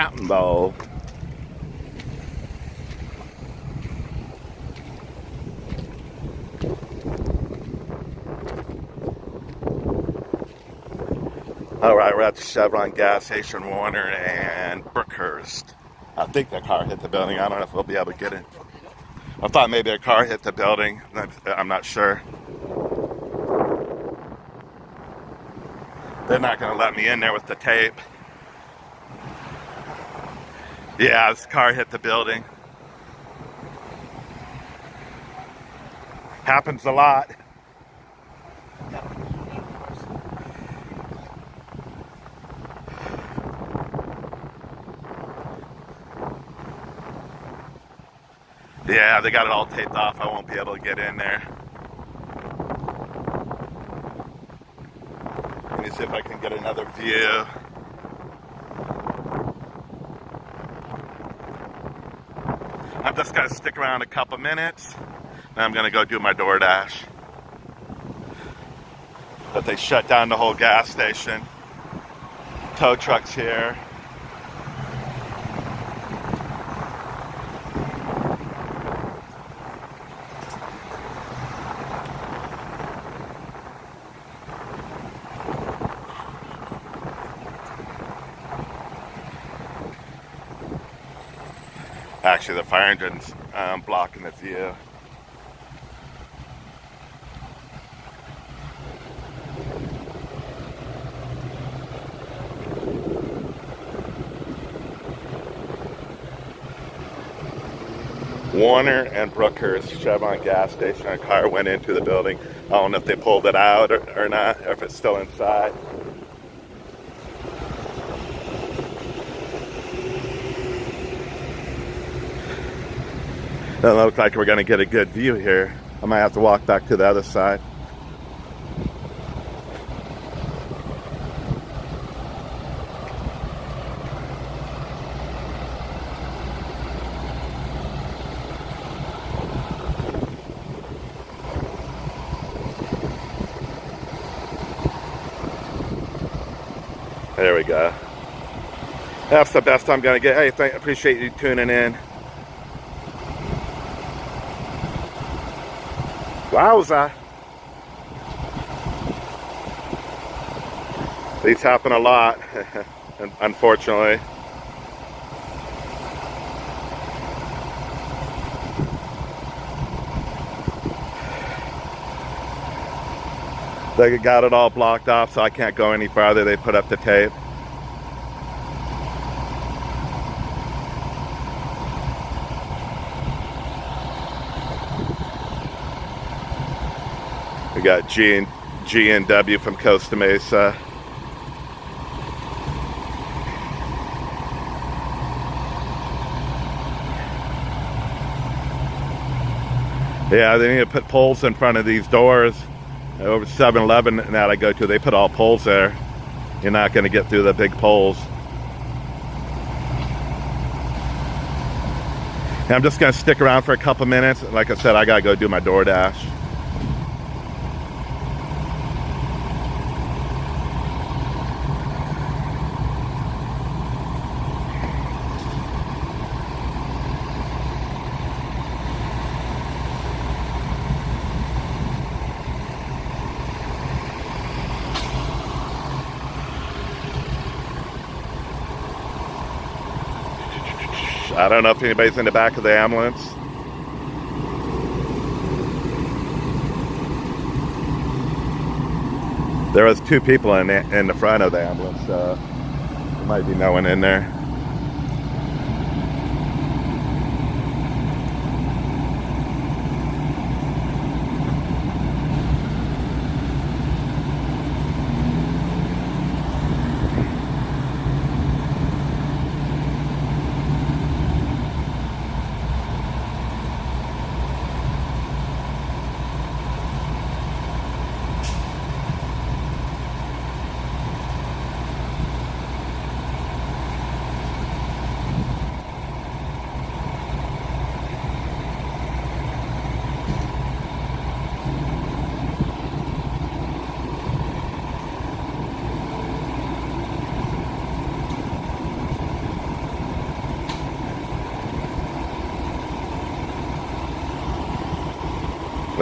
Mountain Bowl. All right, we're at the Chevron gas station, Warner and Brookhurst. I think that car hit the building. I don't know if we'll be able to get it. I thought maybe a car hit the building. I'm not sure. They're not going to let me in there with the tape. Yeah, this car hit the building. Happens a lot. Yeah, they got it all taped off. I won't be able to get in there. Let me see if I can get another view. I'm just going to stick around a couple minutes. Then I'm going to go do my DoorDash. But they shut down the whole gas station. Tow trucks here. Actually, the fire engine's blocking the view. Warner and Brookhurst Chevron gas station. A car went into the building. I don't know if they pulled it out or not, or if it's still inside. Doesn't look like we're going to get a good view here. I might have to walk back to the other side. There we go. That's the best I'm going to get. Hey, appreciate you tuning in. Wowza. These happen a lot, unfortunately. They got it all blocked off, so I can't go any farther. They put up the tape. We got G&W from Costa Mesa. Yeah, they need to put poles in front of these doors. Over 7-Eleven that I go to, they put all poles there. You're not going to get through the big poles. And I'm just going to stick around for a couple minutes. Like I said, I got to go do my DoorDash. I don't know if anybody's in the back of the ambulance. There was 2 people in the front of the ambulance, so there might be no one in there.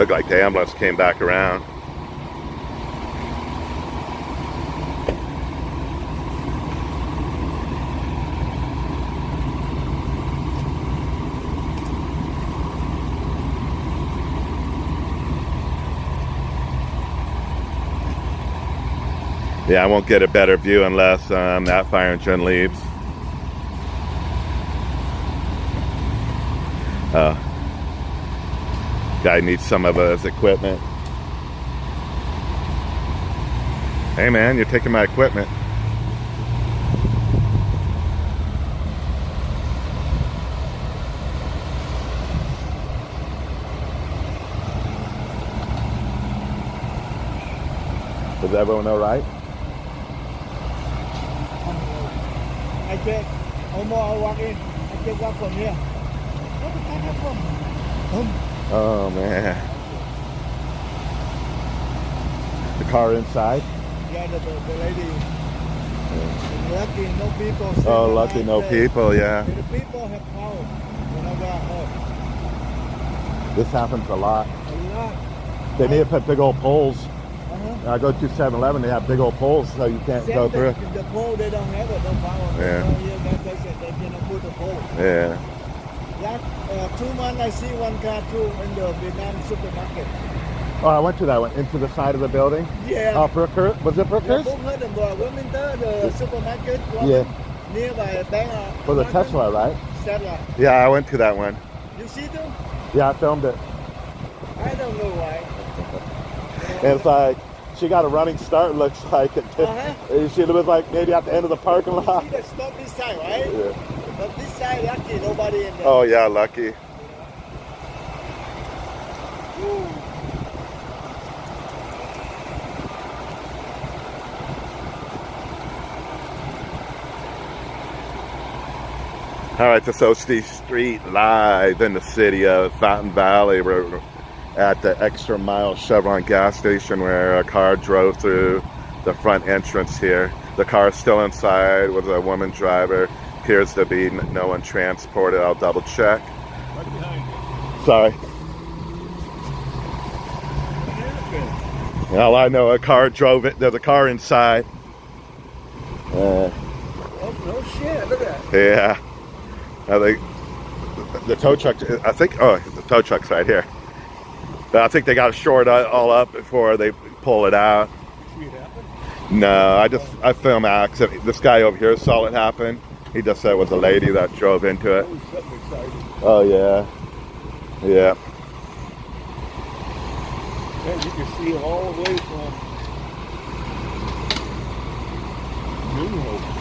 Looked like the ambulance came back around. Yeah, I won't get a better view unless that fire engine leaves. Guy needs some of his equipment. Hey man, you're taking my equipment. Does everyone all right? I check. Almost I walk in. I check up from here. What the fuck happened? Oh man. The car inside? Yeah, the lady. Yeah. Lucky no people. Oh, lucky no people, yeah. The people have power when I got home. This happens a lot. A lot. They need to put big old poles. Uh-huh. I go to 7-Eleven, they have big old poles so you can't go through. The pole, they don't have it, no power. Yeah. They cannot put the pole. Yeah. Last 2 months, I see one car through in the Vietnam supermarket. Oh, I went to that one, into the side of the building. Yeah. Oh, Brookhurst? Was it Brookhurst? Yeah, Wilmington, the supermarket. Yeah. Nearby bank. For the Tesla, right? Tesla. Yeah, I went to that one. You see them? Yeah, I filmed it. I don't know why. And it's like, she got a running start, looks like. Uh-huh. She was like maybe at the end of the parking lot. See, they stop this side, right? Yeah. But this side, lucky, nobody in there. Oh yeah, lucky. All right, this OC Street live in the city of Fountain Valley. We're at the Extra Mile Chevron gas station where a car drove through the front entrance here. The car is still inside with a woman driver. Appears to be no one transported. I'll double check. Right behind you. Sorry. Well, I know a car drove it. There's a car inside. Oh, no shit. Look at that. Yeah. I think the tow truck, I think, oh, the tow truck's right here. But I think they got to shore it all up before they pull it out. You see it happen? No, I filmed accident. This guy over here saw it happen. He just said it was a lady that drove into it. Oh, yeah. Yeah. Yeah, you can see it all the way from New Hope.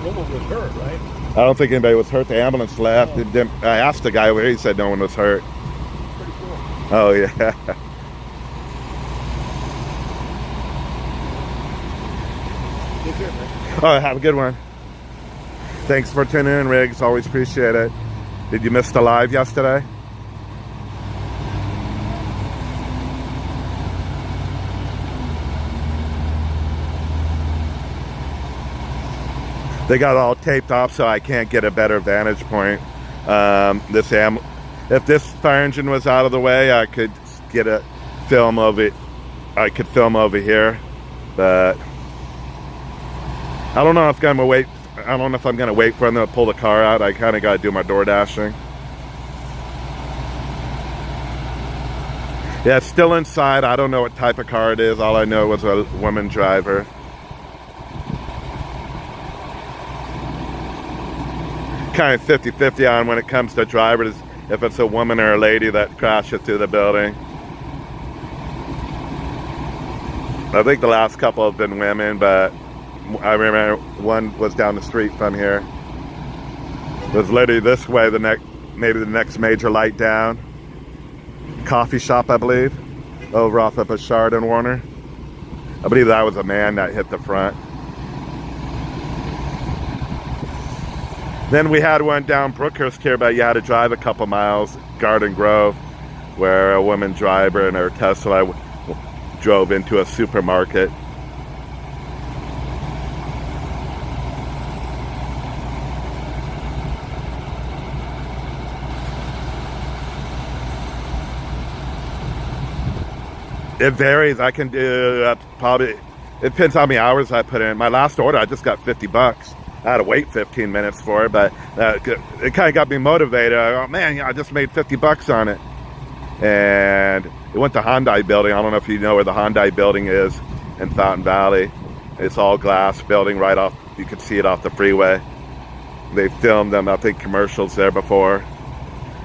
No one was hurt, right? I don't think anybody was hurt. The ambulance left. I asked the guy over here. He said no one was hurt. Pretty cool. Oh, yeah. Take care, man. All right, have a good one. Thanks for tuning in, Riggs. Always appreciate it. Did you miss the live yesterday? They got all taped off so I can't get a better vantage point. If this fire engine was out of the way, I could get a film of it. I could film over here, but I don't know if I'm gonna wait. I don't know if I'm gonna wait for them to pull the car out. I kind of got to do my door dashing. Yeah, it's still inside. I don't know what type of car it is. All I know was a woman driver. Kind of 50-50 on when it comes to drivers, if it's a woman or a lady that crashes through the building. I think the last couple have been women, but I remember one was down the street from here. It was literally this way, maybe the next major light down. Coffee shop, I believe, over off of Bouchard and Warner. I believe that was a man that hit the front. Then we had one down Brookhurst here, but you had to drive a couple miles, Garden Grove, where a woman driver and her Tesla drove into a supermarket. It varies. I can do probably, it depends how many hours I put in. My last order, I just got $50. I had to wait 15 minutes for it, but it kind of got me motivated. Oh man, I just made $50 on it. And it went to Hyundai building. I don't know if you know where the Hyundai building is in Fountain Valley. It's all glass building right off, you can see it off the freeway. They filmed them, I think, commercials there before.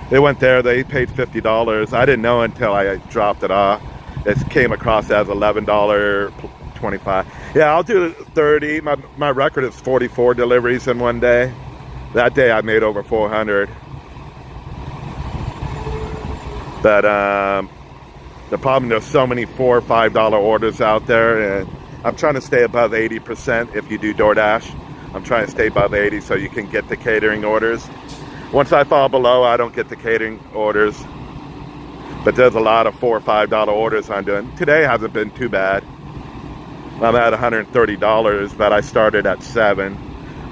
They went there, they paid $50. I didn't know until I dropped it off. It came across as $11.25. Yeah, I'll do 30. My record is 44 deliveries in one day. That day I made over 400. But the problem, there's so many $4 or $5 orders out there, and I'm trying to stay above 80% if you do DoorDash. I'm trying to stay above 80 so you can get the catering orders. Once I fall below, I don't get the catering orders. But there's a lot of $4 or $5 orders I'm doing. Today hasn't been too bad. I'm at $130, but I started at 7.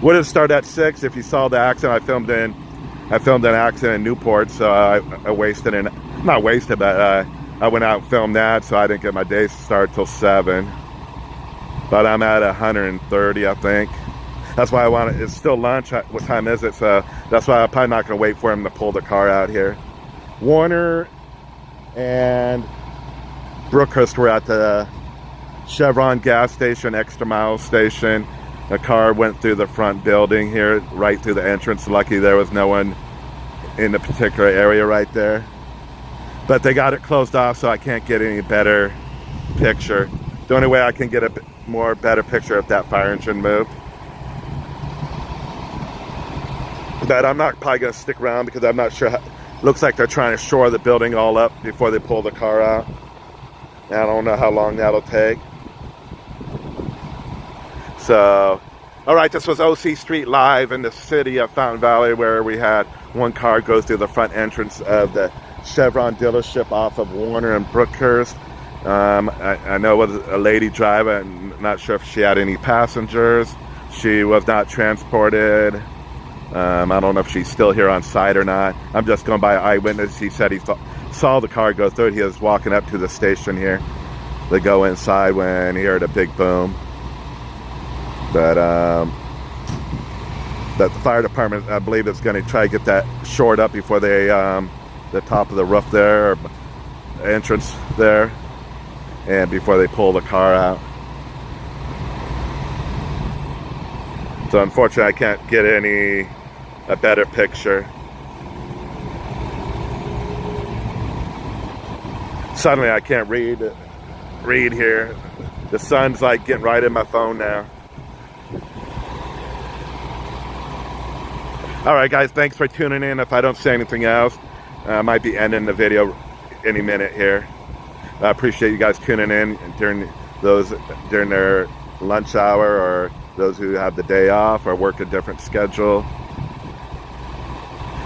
Would have started at 6 if you saw the accident. I filmed an accident in Newport, so I wasted an, not wasted, but I went out and filmed that, so I didn't get my day start till 7. But I'm at 130, I think. That's why I want it. It's still lunch. What time is it? So that's why I'm probably not going to wait for him to pull the car out here. Warner and Brookhurst were at the Chevron gas station, extra mile station. The car went through the front building here, right through the entrance. Lucky there was no one in the particular area right there. But they got it closed off, so I can't get any better picture. The only way I can get a better picture if that fire engine moved. But I'm not probably going to stick around because I'm not sure. Looks like they're trying to shore the building all up before they pull the car out. And I don't know how long that'll take. So, all right, this was OC Street Live in the city of Fountain Valley, where we had one car go through the front entrance of the Chevron dealership off of Warner and Brookhurst. I know it was a lady driver. I'm not sure if she had any passengers. She was not transported. I don't know if she's still here on site or not. I'm just going by eyewitness. He said he saw the car go through it. He was walking up to the station here. They go inside when he heard a big boom. But the fire department, I believe, is going to try to get that shored up before they, the top of the roof there, or entrance there, and before they pull the car out. So unfortunately, I can't get a better picture. Suddenly, I can't read here. The sun's like getting right in my phone now. All right, guys, thanks for tuning in. If I don't say anything else, I might be ending the video any minute here. I appreciate you guys tuning in during their lunch hour, or those who have the day off or work a different schedule,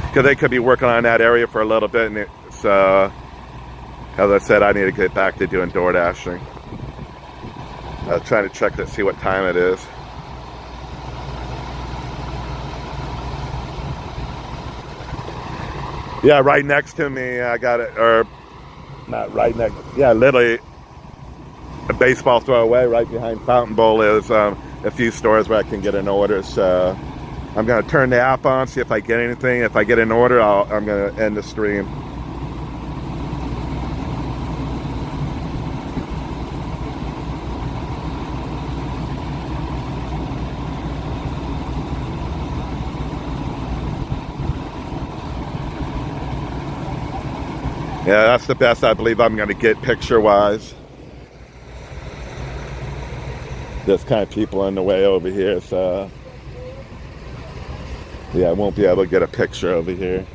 because they could be working on that area for a little bit. And so, as I said, I need to get back to doing door dashing. I was trying to check to see what time it is. Yeah, right next to me, I got it, or not right next, yeah, literally a baseball throw away right behind Fountain Bowl is a few stores where I can get an order. So I'm going to turn the app on, see if I get anything. If I get an order, I'm going to end the stream. Yeah, that's the best I believe I'm going to get picture-wise. There's kind of people in the way over here, so yeah, I won't be able to get a picture over here.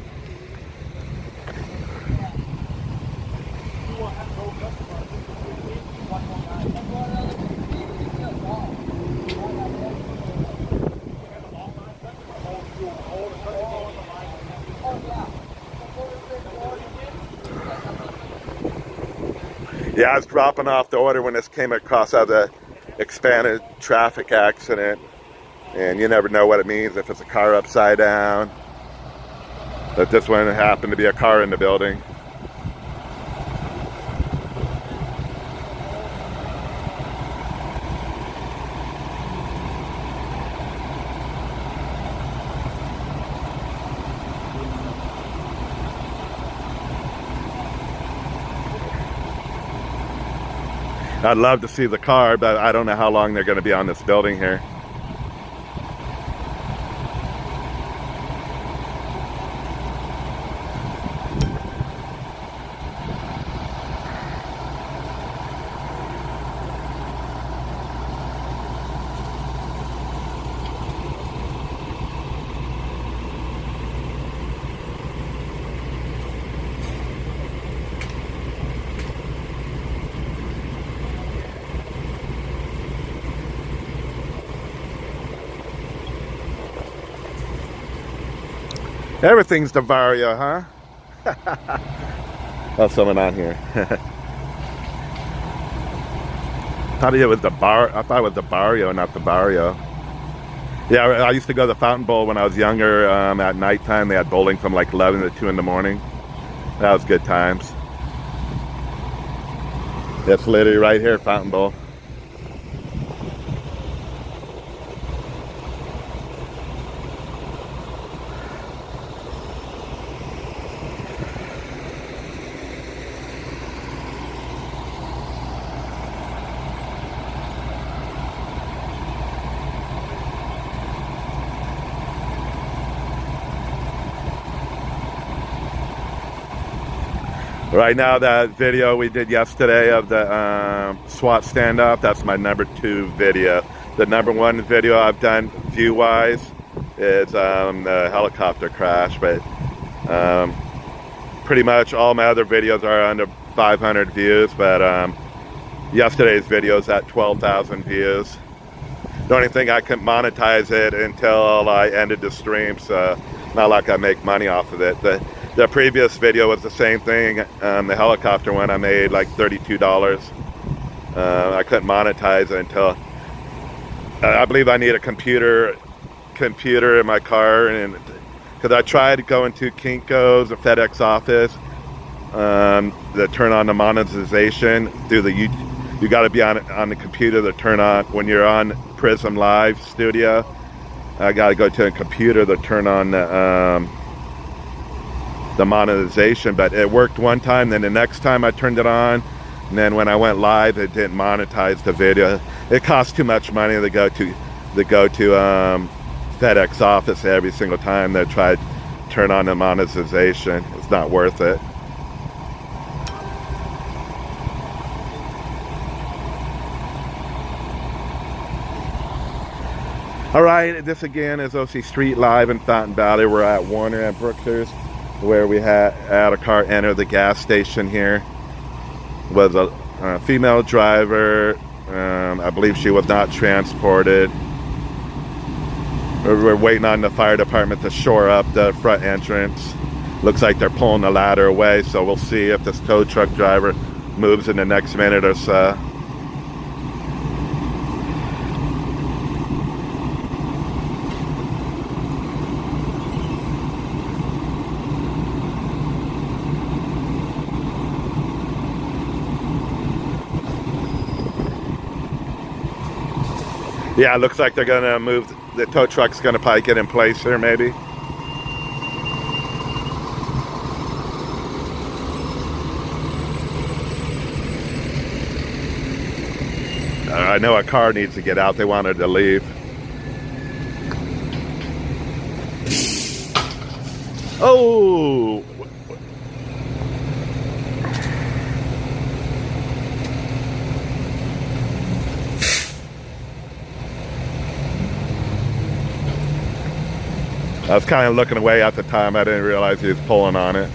Yeah, I was dropping off the order when this came across out of the expanded traffic accident, and you never know what it means if it's a car upside down. But this one happened to be a car in the building. I'd love to see the car, but I don't know how long they're going to be on this building here. Everything's the Vario, huh? Oh, someone on here. Thought it was the bar. I thought it was the Barrio, not the Barrio. Yeah, I used to go to the Fountain Bowl when I was younger. At nighttime, they had bowling from like 11 to 2 in the morning. That was good times. It's literally right here, Fountain Bowl. Right now, that video we did yesterday of the SWAT standoff, that's my #2 video. The #1 video I've done view-wise is the helicopter crash, but pretty much all my other videos are under 500 views, but yesterday's video is at 12,000 views. The only thing I couldn't monetize it until I ended the stream, so not like I make money off of it. The previous video was the same thing. The helicopter one, I made like $32. I couldn't monetize it until I believe I need a computer in my car, and because I tried going to Kinko's, the FedEx office, to turn on the monetization through the you got to be on the computer to turn on when you're on Prism Live Studio. I got to go to a computer to turn on the monetization, but it worked one time, then the next time I turned it on, and then when I went live, it didn't monetize the video. It cost too much money to go to FedEx office every single time they try to turn on the monetization. It's not worth it. All right, this again is OC Street Live in Fountain Valley. We're at Warner and Brookhurst, where we had a car enter the gas station here. Was a female driver. I believe she was not transported. We're waiting on the fire department to shore up the front entrance. Looks like they're pulling the ladder away, so we'll see if this tow truck driver moves in the next minute or so. Yeah, it looks like they're gonna move. The tow truck's gonna probably get in place here, maybe. I know a car needs to get out. They wanted to leave. Oh! I was kind of looking away at the time. I didn't realize he was pulling on it.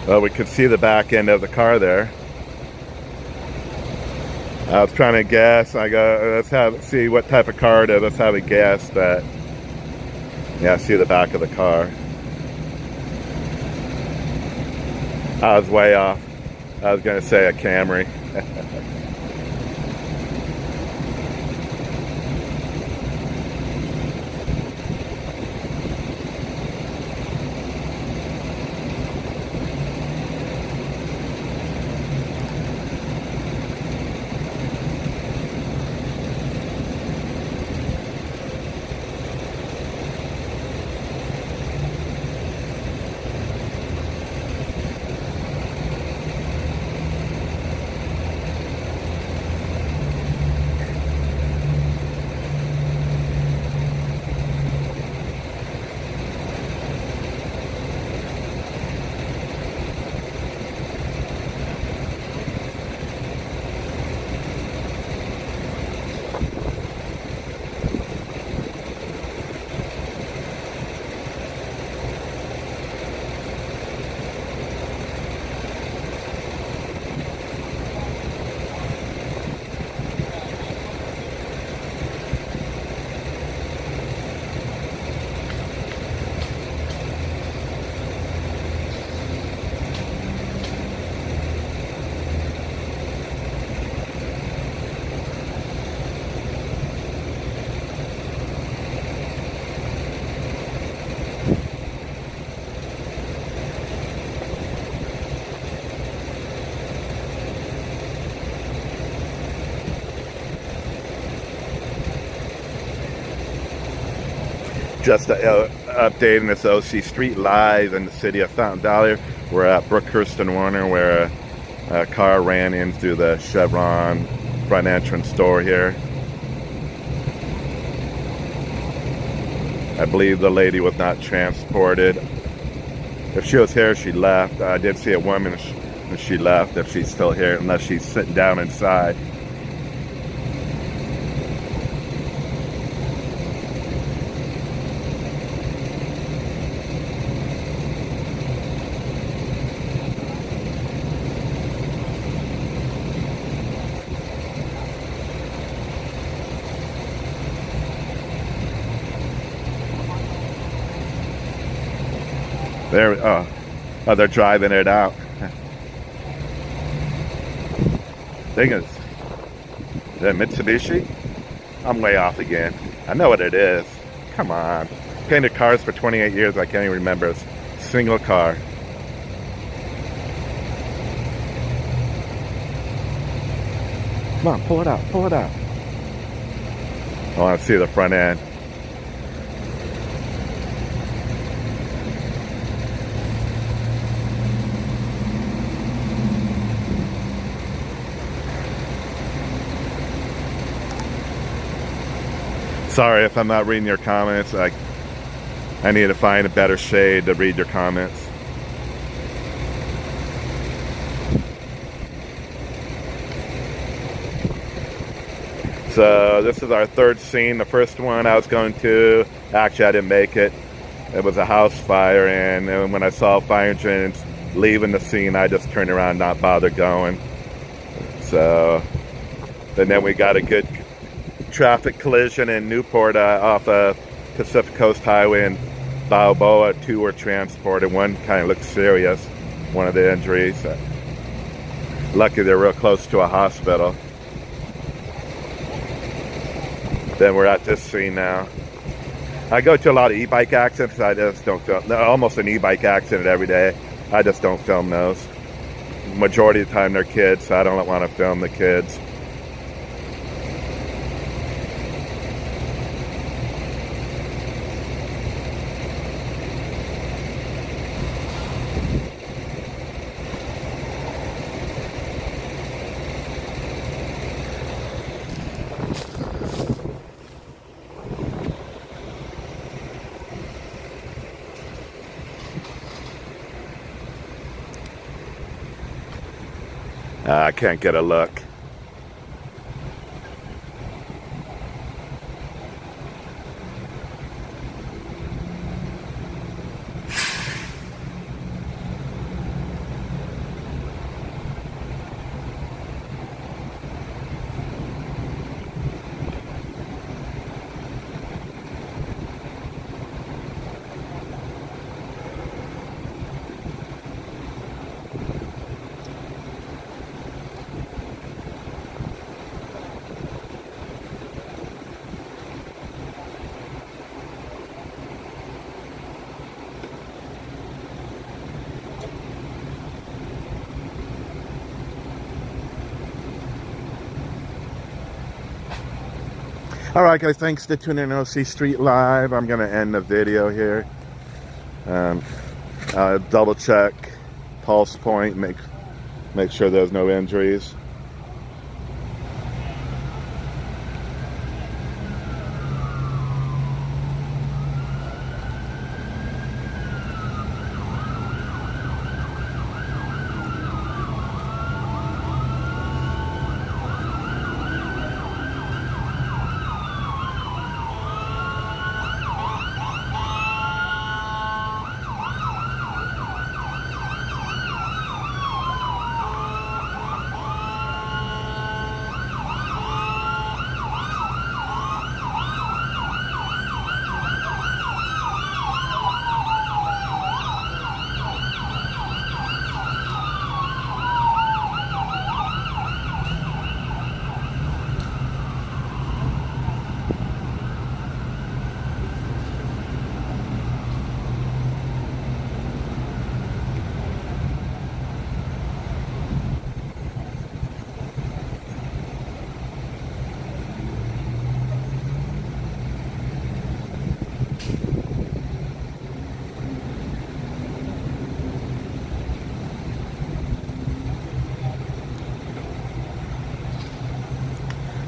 Well, we could see the back end of the car there. I was trying to guess. I go, see what type of car it is. Let's have a guess. But yeah, I see the back of the car. I was way off. I was going to say a Camry. Just updating this OC Street Live in the city of Fountain Valley. We're at Brookhurst and Warner, where a car ran into the Chevron front entrance door here. I believe the lady was not transported. If she was here, she left. I did see a woman, and she left. If she's still here, unless she's sitting down inside. There, oh, they're driving it out. Thing is that Mitsubishi? I'm way off again. I know what it is. Come on. Painted cars for 28 years, I can't even remember a single car. Come on, pull it out, pull it out. I want to see the front end. Sorry if I'm not reading your comments. I need to find a better shade to read your comments. So this is our third scene. The first one I was going to, actually I didn't make it. It was a house fire, and when I saw fire engines leaving the scene, I just turned around, not bothered going. So, and then we got a good traffic collision in Newport off of Pacific Coast Highway in Balboa. Two were transported. One kind of looked serious, one of the injuries. Lucky they're real close to a hospital. Then we're at this scene now. I go to a lot of e-bike accidents. I just don't film. Almost an e-bike accident every day. I just don't film those. Majority of the time they're kids, so I don't want to film the kids. I can't get a look. All right, guys, thanks for tuning in OC Street Live. I'm going to end the video here. Double check pulse point, make sure there's no injuries.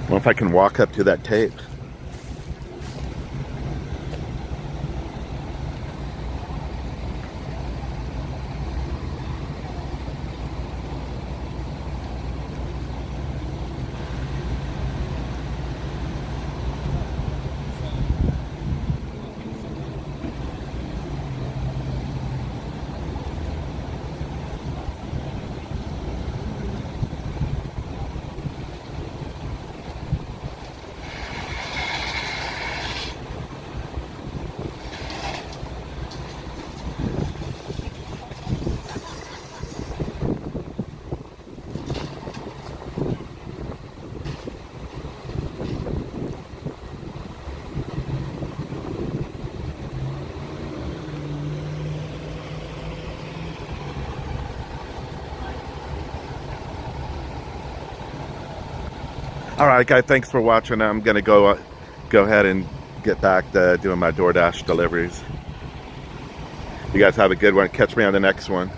Well, if I can walk up to that tape. All right, guys, thanks for watching. I'm going to go ahead and get back to doing my DoorDash deliveries. You guys have a good one. Catch me on the next one.